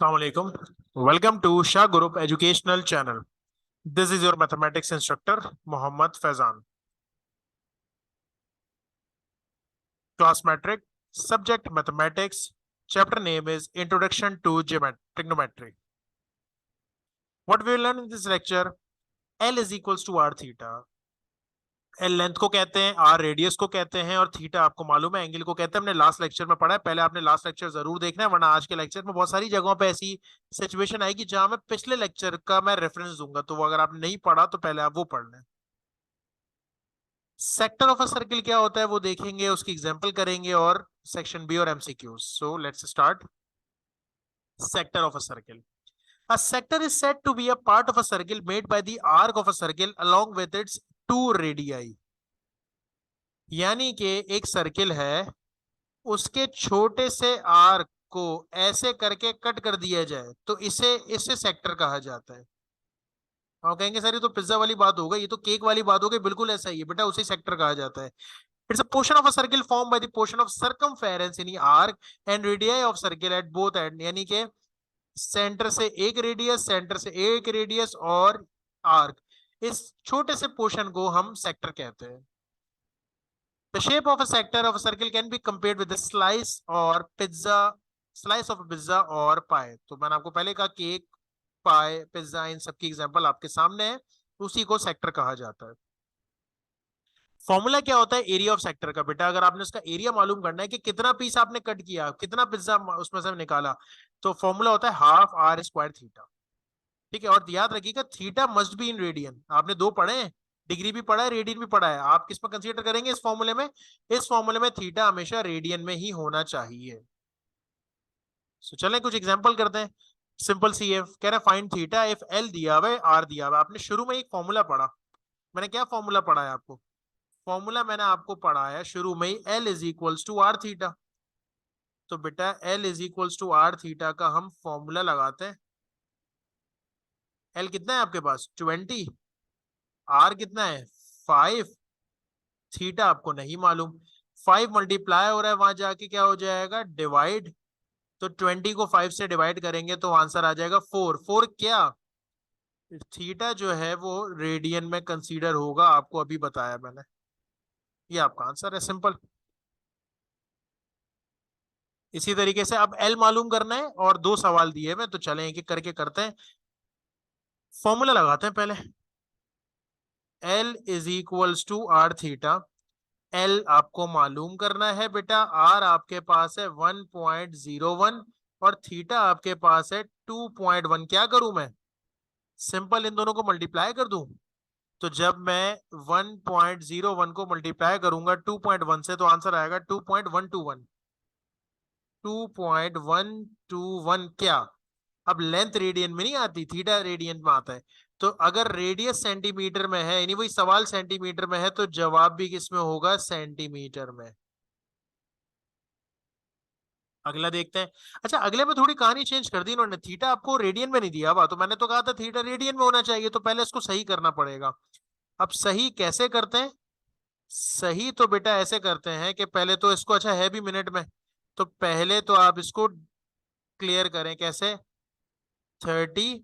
Assalamu alaikum. Welcome to Shah Group Educational Channel. This is your mathematics instructor, Mohammad Faizan. Class metric, subject mathematics, chapter name is Introduction to Trigonometry. What we will learn in this lecture, L is equals to R theta. L length को कहते हैं, are radius को कहते हैं, और theta आपको मालूम है एंगल को कहते हैं। हमने लास्ट लेक्चर में पढ़ा है, पहले आपने लास्ट लेक्चर जरूर देखना है, वरना आज के लेक्चर में बहुत सारी जगहों पे ऐसी सिचुएशन आएगी जहां मैं पिछले लेक्चर का मैं रेफरेंस दूंगा, तो वो अगर आपने नहीं पढ़ा तो पहले आप वो पढ़ लें। सेक्टर ऑफ अ सर्किल क्या होता है वो देखेंगे, उसकी एग्जांपल करेंगे, और सेक्शन बी और MCQs. So let's start. Sector of a circle. A sector is said to be a part of a circle made by the arc of a circle along with its two radii. यानी कि एक circle है, उसके छोटे से arc को ऐसे करके कट कर दिया जाए तो इसे सेक्टर कहा जाता है। और कहेंगे सर ये तो पिज्जा वाली बात हो गई, ये तो केक वाली बात हो गई। बिल्कुल ऐसा ही है बेटा, उसी सेक्टर कहा जाता है। It's a portion of a circle form by the portion of circumference in arc and radii of circle at both and, यानी कि सेंटर से एक रेडियस, सेंटर से एक रेडियस और आर्क, इस छोटे से पोर्शन को हम सेक्टर कहते हैं। The shape of a sector of a circle can be compared with the slice or pizza, slice of a pizza or pie. तो मैंने आपको पहले कहा केक, पाई, पिज्जा, इन सबकी एग्जांपल आपके सामने है, उसी को सेक्टर कहा जाता है। फॉर्मूला क्या होता है एरिया ऑफ सेक्टर का? बेटा अगर आपने उसका एरिया मालूम करना है कि कितना पीस आपने कट किया, कितना पिज्जा उसमें से निकाला, तो फॉर्मूला होता है हाफ आर स्क्वायर थीटा। ठीक है, और याद रखिएगा theta must be in radian. आपने दो पढ़े हैं, डिग्री भी पढ़ा है, रेडियन भी पढ़ा है। आप किस में कंसीडर करेंगे इस फॉर्मूले में? इस फॉर्मूले में थीटा हमेशा रेडियन में ही होना चाहिए। सो चलें कुछ एग्जांपल करते हैं। सिंपल सी है, कह रहे फाइंड थीटा इफ एल दिया हुआ है, आर दिया हुआ है। आपने शुरू में एक फॉर्मूला पढ़ा, मैंने क्या फॉर्मूला पढ़ा है आपको? फॉर्मूला मैंने आपको पढ़ाया शुरू में ही, L is equals to R theta. तो बेटा L is equals to R theta का हम फॉर्मूला लगाते हैं। एल कितना है आपके पास? 20। आर कितना है? 5। थीटा आपको नहीं मालूम। 5 मल्टीप्लाई हो रहा है, वहां जाके क्या हो जाएगा? डिवाइड। तो 20 को 5 से डिवाइड करेंगे तो आंसर आ जाएगा 4। 4 क्या? थीटा जो है वो रेडियन में कंसीडर होगा, आपको अभी बताया मैंने। ये आपका आंसर है, सिंपल। इसी तरीके से अब एल मालूम करना है, और दो सवाल दिए हुए, तो चलें एक एक करके करते हैं। फॉर्मूला लगाते हैं पहले। L is equals to R theta. L आपको मालूम करना है बेटा, आर आपके पास है 1.01 और थीटा आपके पास है 2.1। क्या करूं मैं? सिंपल इन दोनों को मल्टीप्लाई कर दूं। तो जब मैं 1.01 को मल्टीप्लाई करूंगा 2.1 से, तो आंसर आएगा 2.121। 2.121 क्या? अब लेंथ रेडियन में नहीं आती, थीटा रेडियन में आता है। तो अगर रेडियस सेंटीमीटर में है, यानी वही सवाल सेंटीमीटर में है, तो जवाब भी किस में होगा? सेंटीमीटर में। अगला देखते हैं। अच्छा, अगले में थोड़ी कहानी चेंज कर दी इन्होंने, थीटा आपको रेडियन में नहीं दिया हुआ, तो मैंने तो कहा था थीटा रेडियन में होना चाहिए, तो पहले इसको सही करना पड़ेगा। अब सही कैसे करते हैं? सही तो बेटा ऐसे करते हैं कि पहले तो इसको, अच्छा है भी मिनट में, तो पहले तो आप इसको क्लियर करें। कैसे? 30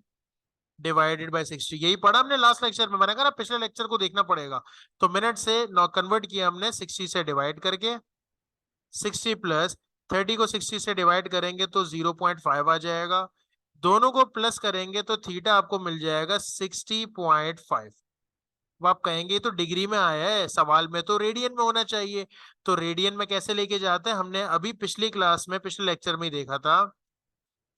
डिवाइडेड बाय 60। यही पढ़ा हमने लास्ट लेक्चर में, मैंने कहा पिछले लेक्चर को देखना पड़ेगा। तो मिनट से कन्वर्ट किया हमने 60 से डिवाइड करके। 60 प्लस 30 को 60 से डिवाइड करेंगे तो 0.5 आ जाएगा। दोनों को प्लस करेंगे तो थीटा आपको मिल जाएगा 60.5। अब आप कहेंगे तो डिग्री में आया है, सवाल में तो रेडियन में होना चाहिए। तो रेडियन में कैसे लेके जाते हैं? हमने अभी पिछली क्लास में, पिछले लेक्चर में ही देखा था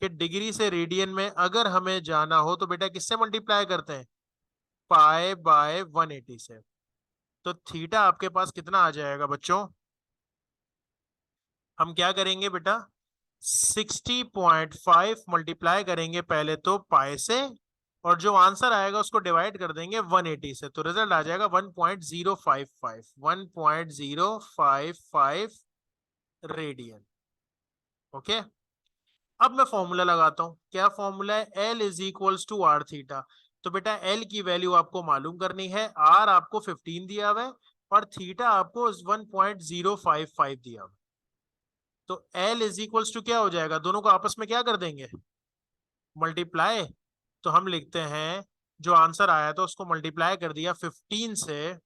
कि डिग्री से रेडियन में अगर हमें जाना हो तो बेटा किससे मल्टीप्लाई करते हैं? पाई बाय 180 से। तो थीटा आपके पास कितना आ जाएगा बच्चों? हम क्या करेंगे बेटा? 60.5 मल्टीप्लाई करेंगे पहले तो पाई से, और जो आंसर आएगा उसको डिवाइड कर देंगे 180 से, तो रिजल्ट आ जाएगा 1.055। 1.055 रेडियन। ओके, अब मैं फॉर्मूला लगाता हूं। क्या फॉर्मूला है? L is equals to R theta. तो बेटा एल की वैल्यू आपको मालूम करनी है। आर आपको 15 दिया हुआ है और थीटा आपको 1.055 दिया हुआ है। तो एल इज इक्वल्स टू क्या हो जाएगा? दोनों को आपस में क्या कर देंगे? मल्टीप्लाई, तो हम लिखते हैं जो आंसर आया था उसको मल्टीप्लाई कर दिया 15 से,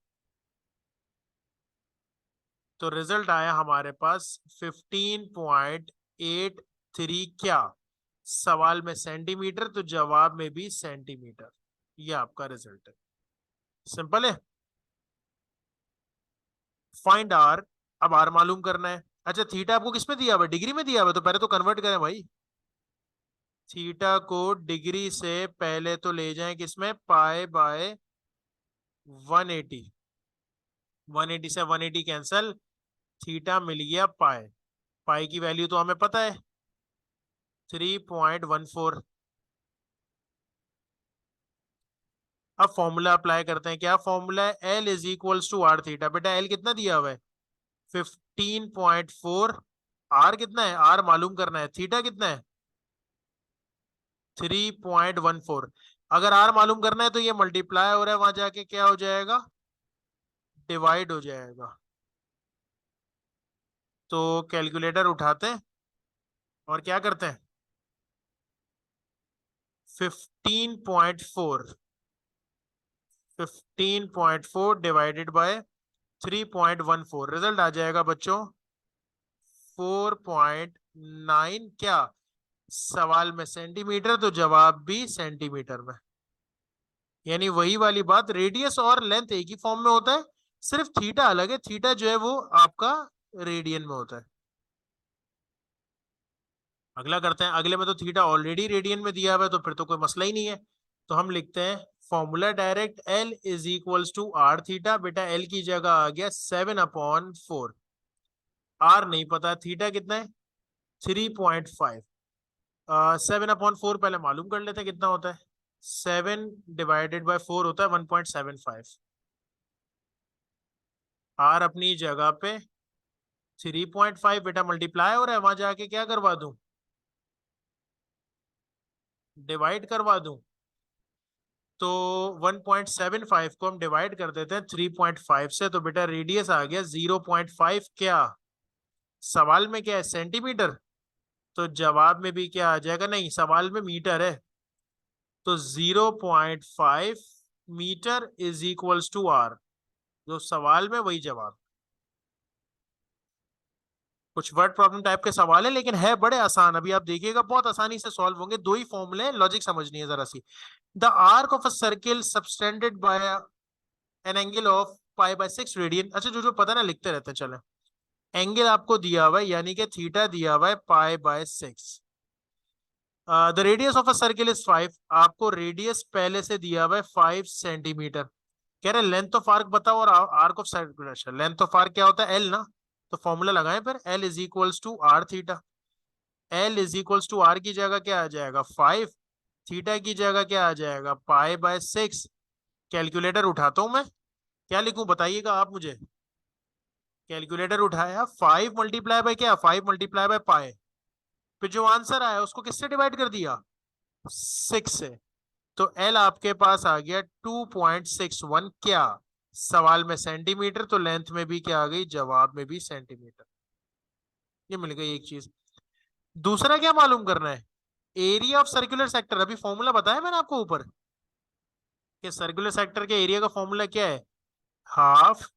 तो रिजल्ट आया हमारे पास 15.83। क्या सवाल में सेंटीमीटर तो जवाब में भी सेंटीमीटर। ये आपका रिजल्ट है, सिंपल है। फाइंड आर, अब आर मालूम करना है। अच्छा थीटा आपको किस में दिया हुआ है? डिग्री में दिया हुआ है, तो पहले तो कन्वर्ट करें भाई। थीटा को डिग्री से पहले तो ले जाएं किसमें, पाई बाय 180। 180 से 180 कैंसल, थीटा मिल गया पाई। पाई की वैल्यू तो हमें पता है 3.14। अब फॉर्मूला अप्लाई करते हैं। क्या फॉर्मूला है? L is equals to R theta. बेटा एल कितना दिया हुआ है? 15.4। आर कितना है? आर मालूम करना है। थीटा कितना है? 3.14। अगर आर मालूम करना है तो ये मल्टीप्लाई हो रहा है, वहां जाके क्या हो जाएगा? डिवाइड हो जाएगा। तो कैलकुलेटर उठाते हैं और क्या करते हैं? 15.4, 15.4 डिवाइडेड बाय 3.14, रिजल्ट आ जाएगा बच्चों 4.9। क्या सवाल में सेंटीमीटर तो जवाब भी सेंटीमीटर में। यानी वही वाली बात, रेडियस और लेंथ एक ही फॉर्म में होता है, सिर्फ थीटा अलग है। थीटा जो है वो आपका रेडियन में होता है। अगला करते हैं। अगले में तो थीटा ऑलरेडी रेडियन में दिया हुआ है, तो फिर तो कोई मसला ही नहीं है। तो हम लिखते हैं formula direct, L is equals to R theta. बेटा एल की जगह आ गया 7/4। आर नहीं पता, थीटा कितना है? 3.5। 7/4 पहले मालूम कर लेते हैं कितना होता है। 7/4 होता है 1.75। आर अपनी जगह पे 3.5। बेटा मल्टीप्लाई हो रहा है, वहां जाके क्या करवा दूं? डिवाइड करवा दूं। तो 1.75 को हम डिवाइड कर देते हैं 3.5 से, तो बेटा रेडियस आ गया 0.5। क्या सवाल में क्या है? सेंटीमीटर। तो जवाब में भी क्या आ जाएगा? नहीं, सवाल में मीटर है, तो 0.5 metre is equals to R. जो सवाल में वही जवाब। कुछ वर्ड प्रॉब्लम टाइप के सवाल है, लेकिन है बड़े आसान। अभी आप देखिएगा बहुत आसानी से सॉल्व होंगे। दो ही फॉर्मूले हैं, लॉजिक समझनी है जरा सी। The arc of a circle subtended by an angle of pi by 6 radian. अच्छा जो जो पता ना लिखते रहते हैं, चले। एंगल आपको दिया हुआ है, यानी कि थीटा दिया हुआ है पाई by 6। The radius of a circle is 5। आपको रेडियस पहले से दिया हुआ है 5 सेंटीमीटर। कह रहे लेंथ ऑफ आर्क बताओ और arc of circulation. Length of arc क्या होता है? एल ना। तो फॉर्मूला लगाएं फिर, L is equals to R theta. L is equals to R की जगह क्या आ जाएगा? 5। थीटा की जगह क्या आ जाएगा? पाई बाय 6। कैलकुलेटर उठाता हूं मैं, क्या लिखूं बताइएगा आप मुझे। कैलकुलेटर उठाया, 5 मल्टीप्लाई बाय क्या? 5 मल्टीप्लाई बाय पाई। फिर जो आंसर आया उसको किससे डिवाइड कर दिया? 6 से। तो एल आपके पास आ गया 2.61। क्या सवाल में सेंटीमीटर, तो लेंथ में भी क्या आ गई? जवाब में भी सेंटीमीटर। ये मिल गई एक चीज। दूसरा क्या मालूम करना है? Area of circular sector. अभी फॉर्मूला बताया मैंने आपको ऊपर कि सर्कुलर सेक्टर के एरिया का फॉर्मूला क्या है? Half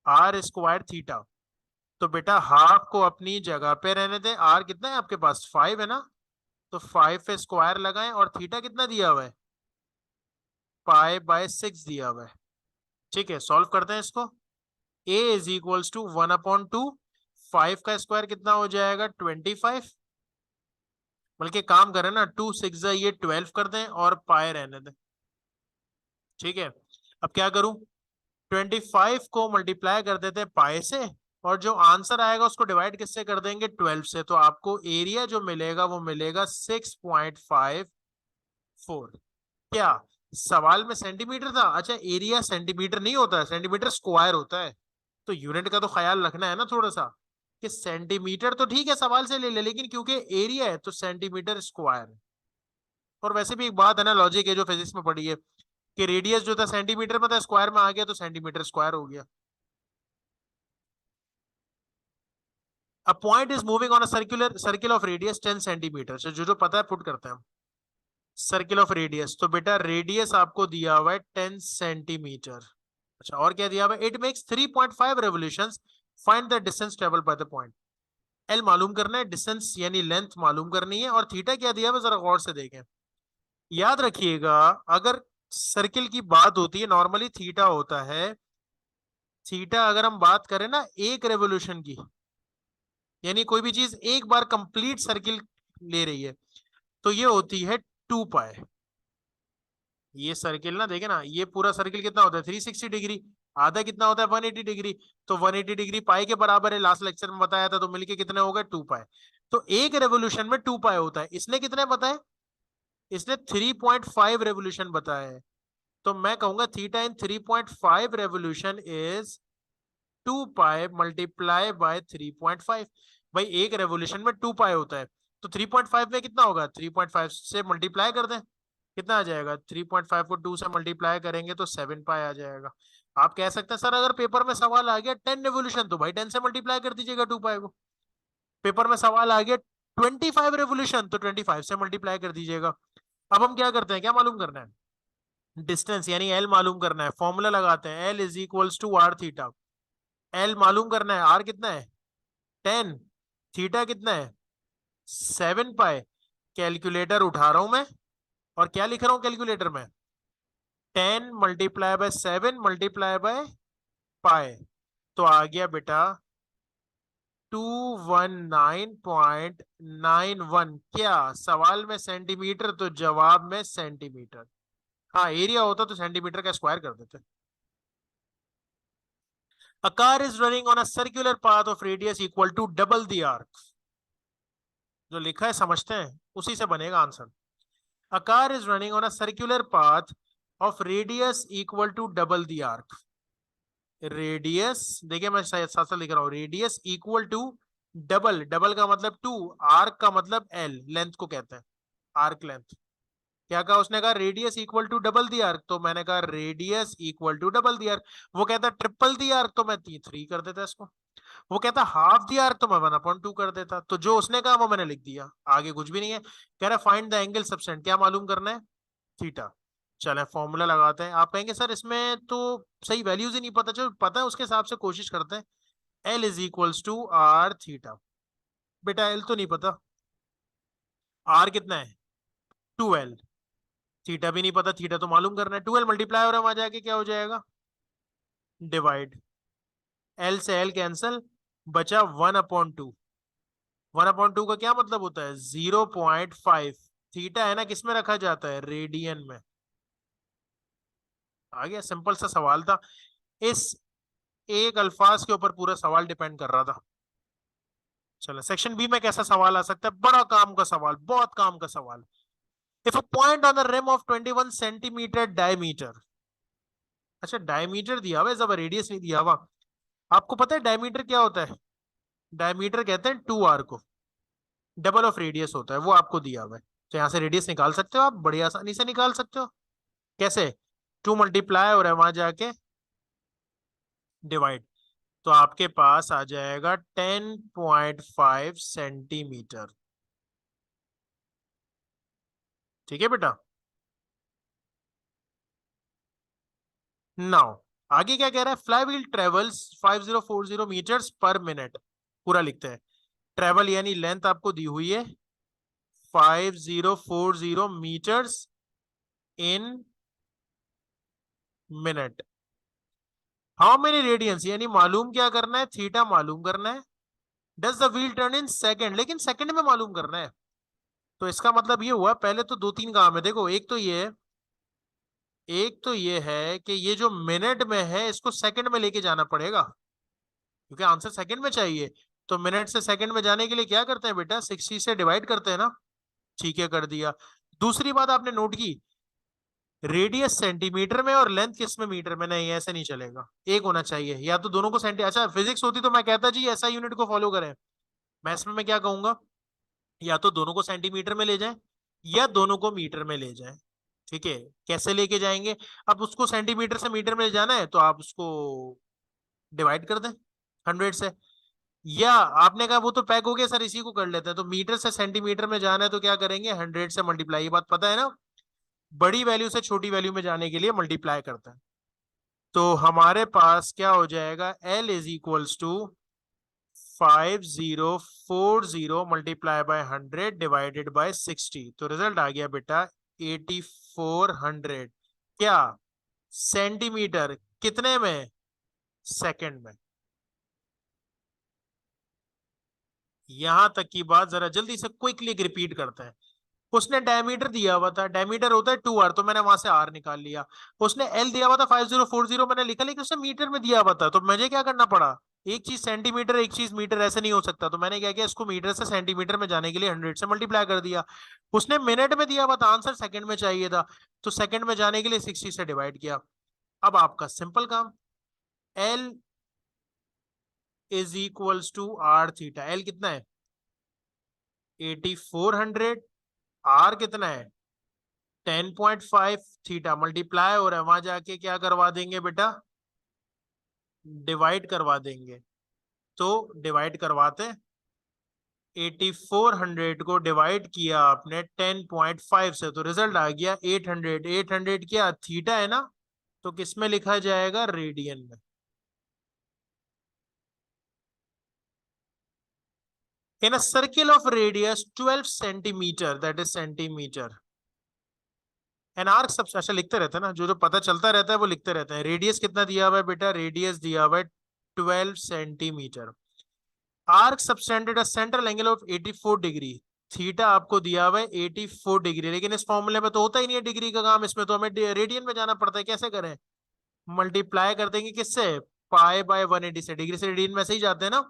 R square theta. तो बेटा हाफ को अपनी जगह पे रहने दें। आर कितना है आपके पास? 5 है ना। तो 5 पे स्क्वायर लगाएं, और थीटा कितना दिया हुआ है? पाई बाय 6 दिया हुआ है। ठीक है, सॉल्व करते हैं इसको। ए इज इक्वल्स टू 1/2। 5 का स्क्वायर कितना हो जाएगा? 25। बल्कि काम करें ना, 2 6 ये 12 कर दें और पाए रहने दें। ठीक है, अब क्या करूं? 25 को मल्टीप्लाई कर देते हैं पाए से, और जो आंसर आएगा उसको डिवाइड किससे कर देंगे? 12 से। तो आपको एरिया जो मिलेगा वो मिलेगा 6.54। क्या सवाल में सेंटीमीटर था? अच्छा एरिया सेंटीमीटर नहीं होता है, सेंटीमीटर स्क्वायर होता है। तो यूनिट का तो ख्याल रखना है ना थोड़ा सा, कि सेंटीमीटर तो ठीक है सवाल से ले ले, लेकिन क्योंकि एरिया है तो सेंटीमीटर स्क्वायर है। और वैसे भी एक बात है ना, लॉजिक है जो फिजिक्स में पढ़ी है, कि रेडियस जो था सेंटीमीटर में था, स्क्वायर में आ गया तो सेंटीमीटर स्क्वायर हो गया। A point is moving on a circle of radius 10 centimetre. जो पता है पुट करते हैं हम। सर्किल ऑफ रेडियस, तो बेटा रेडियस आपको दिया हुआ है 10 सेंटीमीटर। अच्छा, और क्या दिया हुआ है? It makes 3.5 revolutions, find the distance travel by the point. L मालूम करना है, डिस्टेंस यानी लेंथ मालूम करनी है, और थीटा क्या दिया हुआ है जरा गौर से देखें। याद रखिएगा, अगर सर्किल की बात होती है नॉर्मली थीटा होता है। थीटा अगर हम बात करें ना एक रेवोल्यूशन की, यानी कोई भी चीज एक बार कंप्लीट सर्किल ले रही है, तो ये होती है 2 पाई। ये सर्किल ना देखे ना, ये पूरा सर्किल कितना होता है 360 डिग्री, आधा कितना होता है 180 डिग्री। तो 180 डिग्री पाई के बराबर है, लास्ट लेक्चर में बताया था, तो मिलके कितने हो गए 2 पाई। तो एक रेवोल्यूशन में 2 पाई होता है। इसने कितने बताए? इसने 3.5 रेवोल्यूशन बताया है। तो मैं कहूंगा theta in 3.5 revolution is 2 pi multiply by 3.5। भाई एक रेवोल्यूशन में 2 पाई होता है, तो 3.5 में कितना होगा? 3.5 से मल्टीप्लाई कर दें, कितना आ जाएगा? 3.5 को 2 से मल्टीप्लाई करेंगे तो 7 पाई आ जाएगा। आप कह सकते हैं सर अगर पेपर में सवाल आ गया 10 रेवोल्यूशन, तो भाई 10 से मल्टीप्लाई कर दीजिएगा 2 पाई को। पेपर में सवाल आ गया 25 रेवोल्यूशन, तो 25 से मल्टीप्लाई कर दीजिएगा। अब हम क्या करते हैं, क्या मालूम करना है? डिस्टेंस यानी एल मालूम करना है। फॉर्मूला लगाते हैं, L is equals to R theta. L मालूम करना है, आर कितना है 10, थीटा कितना है 7 पाई। कैलकुलेटर उठा रहा हूं मैं, और क्या लिख रहा हूं कैलकुलेटर में? 10 multiply by 7 multiply by pi. तो आ गया बेटा 219.91। क्या सवाल में सेंटीमीटर, तो जवाब में सेंटीमीटर। हाँ एरिया होता तो सेंटीमीटर का स्क्वायर कर देते। A car is running on a circular path of radius equal to double the arc। जो लिखा है समझते हैं, उसी से बनेगा answer. A car is running on a circular path of radius equal to double the arc। Radius देखिए मैं साथ साथ लिख रहा हूं, radius equal to double, double का मतलब 2, आर्क का मतलब एल, लेंथ को कहते हैं आर्क लेंथ। क्या कहा उसने? कहा radius equal to double the arc, तो मैंने कहा radius equal to double the arc. वो कहता ट्रिपल दी आर्क, तो मैं 3 कर देता इसको। वो कहता हाफ दी आर्क, तो मैं 1/2 कर देता। तो जो उसने कहा वो मैंने लिख दिया, आगे कुछ भी नहीं है। कह रहा फाइंड द एंगल सबसेंट, क्या मालूम करना है? थीटा। चले फॉर्मूला लगाते हैं। आप कहेंगे सर इसमें तो सही वैल्यूज ही नहीं पता, चलो पता है उसके हिसाब से कोशिश करते हैं। L is equals to R theta. बेटा एल तो नहीं पता, आर कितना है 2L, थीटा भी नहीं पता, थीटा तो मालूम करना है। 2L मल्टीप्लाई हो रहा है, वहां जाके क्या हो जाएगा? डिवाइड। एल से एल कैंसल, बचा 1/2। 1/2 का क्या मतलब होता है? 0.5। थीटा है ना किस में रखा जाता है? रेडियन में। आ गया, सिंपल सा सवाल था। इस एक अल्फाज के ऊपर पूरा सवाल डिपेंड कर रहा था। चलो सेक्शन बी में कैसा सवाल आ सकता है? बड़ा काम का सवाल, बहुत काम का सवाल। If a point on the rim of 21 centimetre diameter. अच्छा डायमीटर दिया हुआ है, जब रेडियस नहीं दिया हुआ। आपको पता है डायमीटर क्या होता है? डायमीटर कहते हैं 2R को, डबल ऑफ रेडियस होता है, वो आपको दिया हुआ है। तो यहाँ से रेडियस निकाल सकते हो आप, बड़ी आसानी से निकाल सकते हो। कैसे? 2 मल्टीप्लाई हो रहा है, वहां जाके डिवाइड, तो आपके पास आ जाएगा 10.5 सेंटीमीटर। ठीक है बेटा। नाउ आगे क्या कह रहा है? Flywheel travels 5040 metres per minute. पूरा लिखते हैं। ट्रेवल यानी लेंथ आपको दी हुई है 5040 metres in minute. How many radians, यानी मालूम क्या करना है? थीटा मालूम करना है। Does the wheel turn in second, लेकिन सेकंड में मालूम करना है। तो इसका मतलब ये हुआ, पहले तो 2-3 काम है। देखो एक तो ये है कि ये जो मिनट में है इसको सेकंड में लेके जाना पड़ेगा, क्योंकि आंसर सेकंड में चाहिए। तो मिनट से सेकंड में जाने के लिए क्या करते हैं बेटा? 60 से डिवाइड करते हैं ना। ठीक है, कर दिया। दूसरी बात आपने नोट की, रेडियस सेंटीमीटर में और लेंथ किस में? मीटर में। नहीं ऐसे नहीं चलेगा, एक होना चाहिए, या तो दोनों को अच्छा फिजिक्स होती तो मैं कहता जी ऐसा यूनिट को फॉलो करें। मैथ्स में मैं क्या कहूंगा? या तो दोनों को सेंटीमीटर में ले जाएं, या दोनों को मीटर में ले जाएं। ठीक है, कैसे लेके जाएंगे? अब उसको सेंटीमीटर से मीटर में ले जाना है, तो आप उसको डिवाइड कर दें 100 से। या आपने कहा वो तो पैक हो गया सर, इसी को कर लेते हैं, तो मीटर से सेंटीमीटर में जाना है तो क्या करेंगे, 100 से मल्टीप्लाई, ये बात पता है ना, बड़ी वैल्यू से छोटी वैल्यू में जाने के लिए मल्टीप्लाई करता है। तो हमारे पास क्या हो जाएगा, L is equals to 5040 multiply by 100 divided by 60। तो रिजल्ट आ गया बेटा 8400, क्या, सेंटीमीटर, कितने में, सेकंड में। यहां तक की बात जरा जल्दी से क्विकली रिपीट करते हैं। उसने डायमीटर दिया हुआ था, डायमीटर होता है 2r, तो मैंने वहां से r निकाल लिया। उसने l दिया हुआ था 5040, मैंने लिखा, लेकिन उसने मीटर में दिया हुआ था, तो मुझे क्या करना पड़ा, एक चीज सेंटीमीटर एक चीज मीटर, ऐसे नहीं हो सकता, तो मैंने क्या किया, इसको मीटर से सेंटीमीटर में जाने के लिए 100 से मल्टीप्लाई कर दिया। उसने मिनट में दिया हुआ था, आंसर सेकंड में चाहिए था, तो सेकंड में जाने के लिए 60 से डिवाइड किया। अब आपका सिंपल काम, l is equals to R theta, l कितना है 8400, r कितना है 10.5, थीटा मल्टीप्लाई हो रहा है, वहां जाके क्या करवा देंगे बेटा, डिवाइड करवा देंगे। तो डिवाइड करवाते, 8400 को डिवाइड किया आपने 10.5 से, तो रिजल्ट आ गया 800। 800 क्या थीटा है ना, तो किसमें लिखा जाएगा, रेडियन में। In a circle of radius 12 centimetre, that is centimetre, an arc sub, अच्छा लिखते रहते हैं ना, जो जो पता चलता रहता है वो लिखते रहते हैं। रेडियस कितना दिया हुआ है बेटा, रेडियस दिया हुआ है 12 centimetre. Arc subtended a central angle of 84 degree, theta आपको दिया हुआ है 84 डिग्री, लेकिन इस फॉर्मूले में तो होता ही नहीं है डिग्री का काम, इसमें तो हमें रेडियन में जाना पड़ता है। कैसे करें, मल्टीप्लाई कर देंगे किससे, पाई बाय 180 से, डिग्री से रेडियन में से ही जाते हैं ना,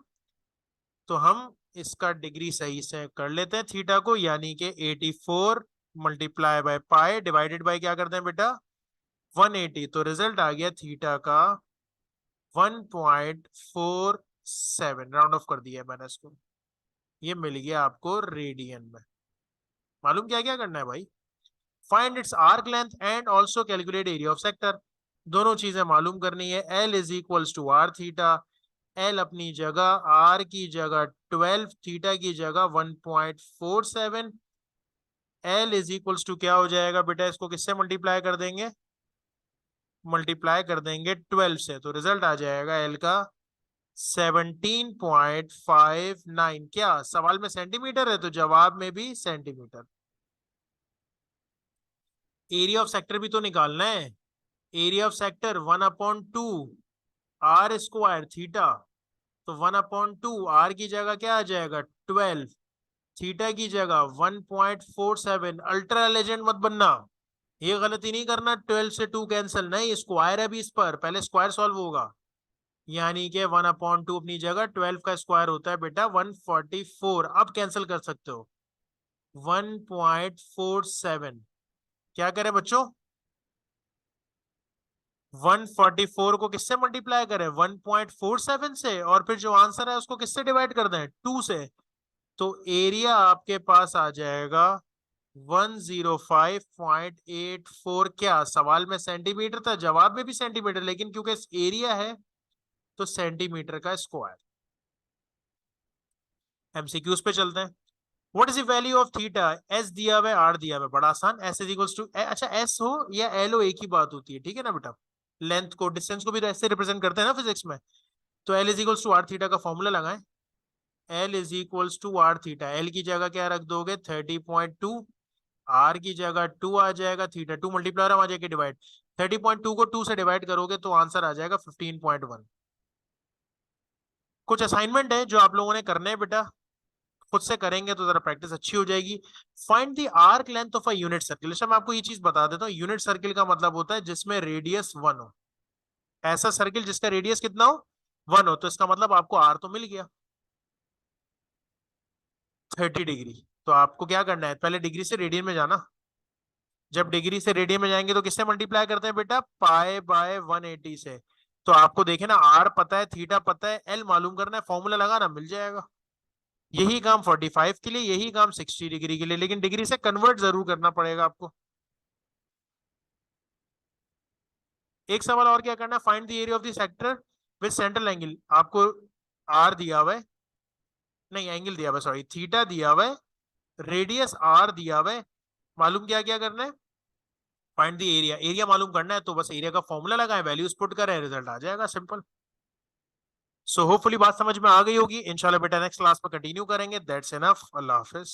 तो हम इसका डिग्री सही से कर लेते हैं थीटा को, यानी कि 84 multiply by pi divided by क्या करते हैं बेटा, 180, तो रिजल्ट आ गया थीटा का 1.47, राउंड ऑफ कर दिया मैंने इसको, ये मिल गया आपको रेडियन में। मालूम क्या क्या करना है भाई, find its arc length and also calculate area of sector, दोनों चीजें मालूम करनी है। L is equals to R theta, L अपनी जगह, R की जगह 12, थीटा की जगह 1.47। L इज इक्वल्स टू क्या हो जाएगा बेटा, इसको किससे मल्टीप्लाई कर देंगे, मल्टीप्लाई कर देंगे 12 से, तो रिजल्ट आ जाएगा L का 17.59। क्या सवाल में सेंटीमीटर है, तो जवाब में भी सेंटीमीटर। एरिया ऑफ सेक्टर भी तो निकालना है, area of sector 1/2 R square theta, तो 1/2 आर की जगह क्या आ जाएगा 12, थीटा की जगह 1.47। अल्ट्रा लेजेंड मत बनना, ये गलती नहीं करना, 12 से 2 कैंसिल नहीं, स्क्वायर है भी इस पर, पहले स्क्वायर सॉल्व होगा, यानी कि 1/2 अपनी जगह, 12 का स्क्वायर होता है बेटा 144, अब कैंसिल कर सकते हो 1.47। क्या करें बच्चों, 144 को किससे मल्टीप्लाई करें, 1.47 से, और फिर जो आंसर है उसको किससे डिवाइड कर दें, 2 से, तो एरिया आपके पास आ जाएगा 105.84। क्या सवाल में सेंटीमीटर था, जवाब में भी सेंटीमीटर, लेकिन क्योंकि एरिया है तो सेंटीमीटर का स्क्वायर। एमसीक्यूज पे चलते हैं। What is the value of theta, S दिया हुआ है आर दिया हुआ है, बड़ा आसान, एस इज इक्वल्स टू, अच्छा एस हो या एल हो एक ही बात होती है, ठीक है ना बेटा, लेंथ को डिस्टेंस को भी ऐसे रिप्रेजेंट करते हैं ना फिजिक्स में। तो L is equals to R theta का फॉर्मूला लगाएं, L is equals to R theta, L की जगह क्या रख दोगे 30.2, आर की जगह 2 आ जाएगा, थीटा 2 मल्टीप्लाई आ जाएगा डिवाइड, 30.2 को 2 से डिवाइड करोगे तो आंसर आ जाएगा 15.1। कुछ असाइनमेंट है जो आप लोगों ने करने हैं बेटा, खुद से करेंगे तो जरा प्रैक्टिस अच्छी हो जाएगी। Find the arc length of a unit circle, अच्छा मैं आपको ये चीज बता देता हूँ, यूनिट सर्किल का मतलब होता है जिसमें रेडियस 1 हो, ऐसा सर्किल जिसका रेडियस कितना हो 1 हो, तो इसका मतलब आपको आर तो मिल गया 30 डिग्री। तो आपको क्या करना है, पहले डिग्री से रेडियन में जाना, जब डिग्री से रेडियन में जाएंगे तो किससे मल्टीप्लाई करते हैं बेटा, पाई बाय 180 से। तो आपको देखे ना, आर पता है, थीटा पता है, एल मालूम करना है, फॉर्मूला लगाना, मिल जाएगा। यही काम 45 के लिए, यही काम 60 डिग्री के लिए, लेकिन डिग्री से कन्वर्ट जरूर करना पड़ेगा आपको। एक सवाल और क्या करना है, find the area of the sector with central angle, आपको आर दिया हुआ है, नहीं एंगल दिया हुआ, सॉरी थीटा दिया हुआ है, रेडियस आर दिया हुआ है, मालूम क्या क्या करना है, फाइंड द एरिया, एरिया मालूम करना है, तो बस एरिया का फॉर्मूला लगाएं, वैल्यूज पुट करें, रिजल्ट आ जाएगा, सिंपल। सो होपफुली बात समझ में आ गई होगी, इंशाल्लाह बेटा नेक्स्ट क्लास में कंटिन्यू करेंगे, दैट्स इनफ, अल्लाह हाफिज।